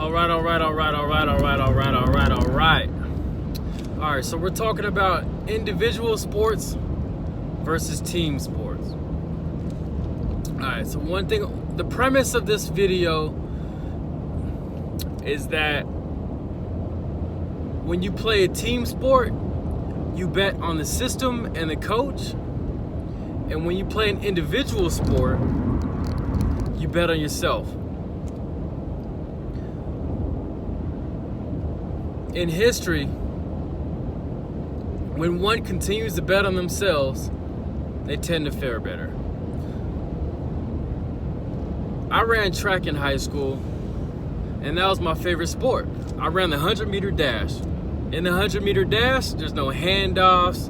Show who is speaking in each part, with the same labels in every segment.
Speaker 1: All right, so we're talking about individual sports versus team sports. All right, so one thing, the premise of this video is that when you play a team sport, you bet on the system and the coach. And when you play an individual sport, you bet on yourself. In history, when one continues to bet on themselves, they tend to fare better. I ran track in high school, and that was my favorite sport. I ran the 100-meter dash. In the 100-meter dash, there's no handoffs,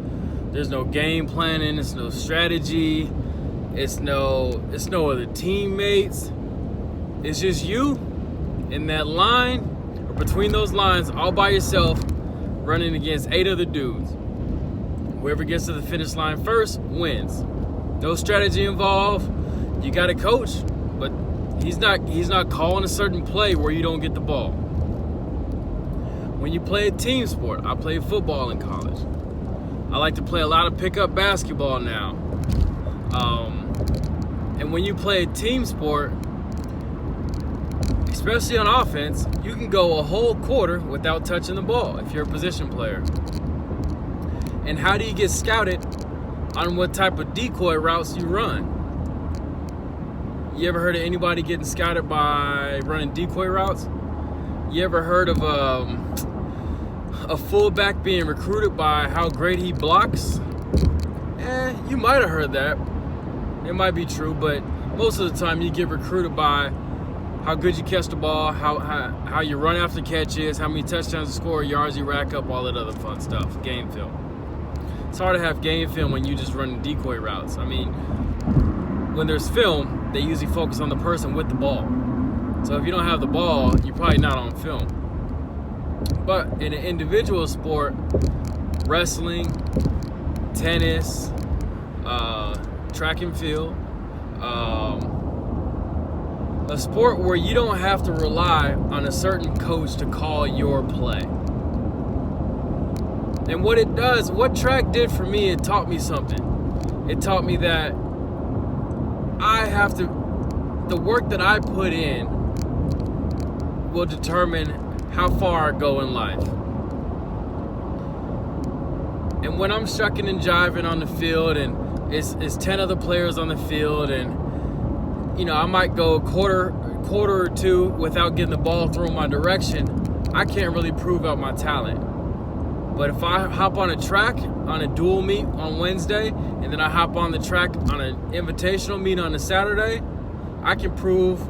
Speaker 1: there's no game planning, there's no strategy, it's no other teammates. It's just you in that line, or between those lines, all by yourself, running against 8 other dudes. Whoever gets to the finish line first wins. No strategy involved. You got a coach, but he's not calling a certain play where you don't get the ball. When you play a team sport, I played football in college. I like to play a lot of pickup basketball now. And when you play a team sport, especially on offense, you can go a whole quarter without touching the ball if you're a position player. And how do you get scouted on what type of decoy routes you run? You ever heard of anybody getting scouted by running decoy routes? You ever heard of a fullback being recruited by how great he blocks? You might have heard that. It might be true, but most of the time you get recruited by how good you catch the ball, how you run after catches, how many touchdowns you score, yards you rack up, all that other fun stuff, game film. It's hard to have game film when you just run decoy routes. I mean, when there's film, they usually focus on the person with the ball. So if you don't have the ball, you're probably not on film. But in an individual sport, wrestling, tennis, track and field, a sport where you don't have to rely on a certain coach to call your play. And what track did for me, it taught me something. It taught me that the work that I put in will determine how far I go in life. And when I'm shucking and jiving on the field and it's 10 other players on the field and I might go a quarter or two without getting the ball thrown my direction, I can't really prove out my talent. But if I hop on a track on a dual meet on Wednesday, and then I hop on the track on an invitational meet on a Saturday, I can prove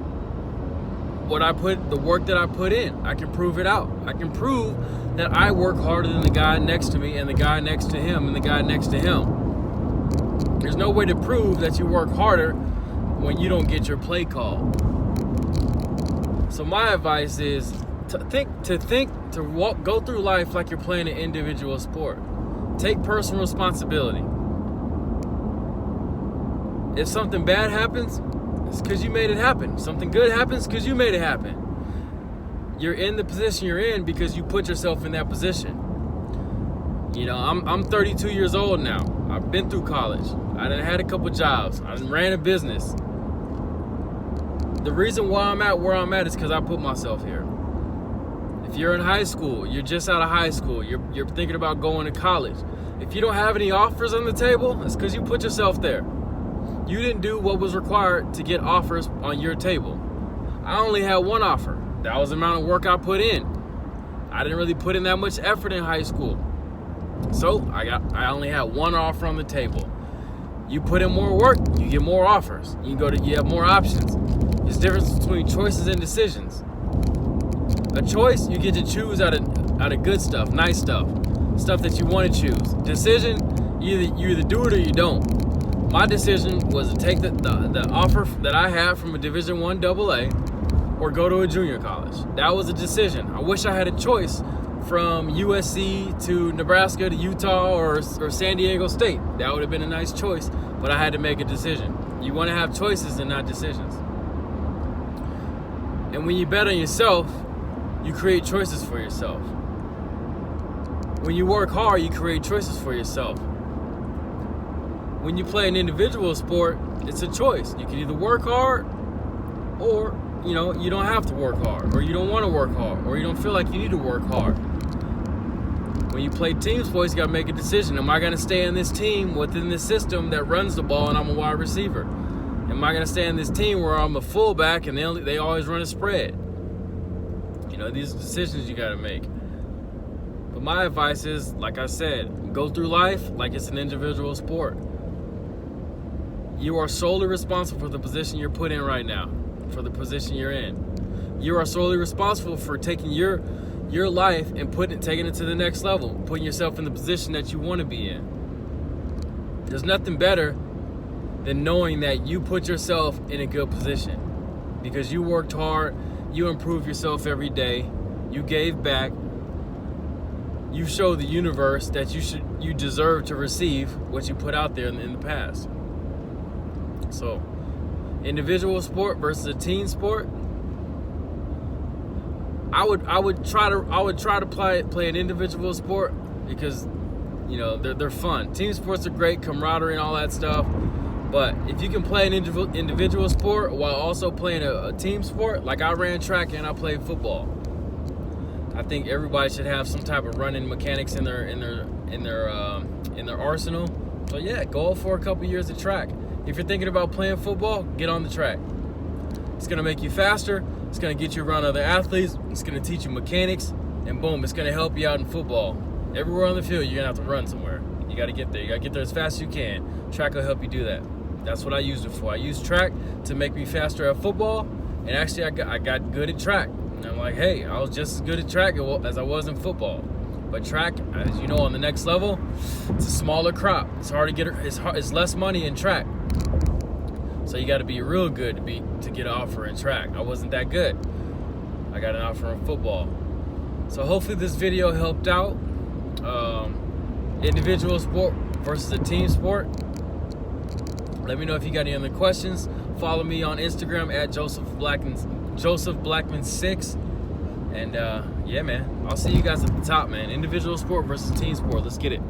Speaker 1: the work that I put in. I can prove it out. I can prove that I work harder than the guy next to me and the guy next to him and the guy next to him. There's no way to prove that you work harder when you don't get your play called. So my advice is to go through life like you're playing an individual sport. Take personal responsibility. If something bad happens, it's because you made it happen. Something good happens because you made it happen. You're in the position you're in because you put yourself in that position. I'm 32 years old now. I've been through college. I done had a couple jobs. I done ran a business. The reason why I'm at where I'm at is because I put myself here. If you're in high school, you're just out of high school, you're thinking about going to college. If you don't have any offers on the table, it's because you put yourself there. You didn't do what was required to get offers on your table. I only had one offer. That was the amount of work I put in. I didn't really put in that much effort in high school. So I only had one offer on the table. You put in more work, you get more offers. You have more options. There's a difference between choices and decisions. A choice, you get to choose out of good stuff, nice stuff that you want to choose. Decision, you either do it or you don't. My decision was to take the offer that I had from a Division I AA or go to a junior college. That was a decision. I wish I had a choice from USC to Nebraska to Utah or San Diego State. That would have been a nice choice, but I had to make a decision. You want to have choices and not decisions. And when you bet on yourself, you create choices for yourself. When you work hard, you create choices for yourself. When you play an individual sport, it's a choice. You can either work hard, or you don't have to work hard, or you don't want to work hard, or you don't feel like you need to work hard. When you play team sports, you got to make a decision. Am I going to stay in this team within this system that runs the ball and I'm a wide receiver? Am I going to stay in this team where I'm a fullback and they always run a spread? These are decisions you got to make. But my advice is, like I said, go through life like it's an individual sport. You are solely responsible for the position you're put in right now, for the position you're in. You are solely responsible for taking your life and taking it to the next level, putting yourself in the position that you want to be in. There's nothing better than knowing that you put yourself in a good position because you worked hard, you improved yourself every day, you gave back, you showed the universe that you deserve to receive what you put out there in the past. So, individual sport versus a team sport. I would try to play an individual sport because they're fun. Team sports are great, camaraderie and all that stuff. But if you can play an individual sport while also playing a team sport, like I ran track and I played football, I think everybody should have some type of running mechanics in their arsenal. So yeah, go for a couple years of track. If you're thinking about playing football, get on the track. It's gonna make you faster. It's gonna get you around other athletes. It's gonna teach you mechanics, and boom, it's gonna help you out in football. Everywhere on the field, you're gonna have to run somewhere. You gotta get there. You gotta get there as fast as you can. Track will help you do that. That's what I used it for. I used track to make me faster at football, and actually I got good at track. And I'm like, hey, I was just as good at track as I was in football. But track, as you know, on the next level, it's a smaller crop. It's hard to get. It's less money in track. So you got to be real good to get an offer in track. I wasn't that good. I got an offer in football. So hopefully this video helped out. Individual sport versus a team sport. Let me know if you got any other questions. Follow me on Instagram at Joseph Blackman 6. And yeah, man, I'll see you guys at the top, man. Individual sport versus team sport. Let's get it.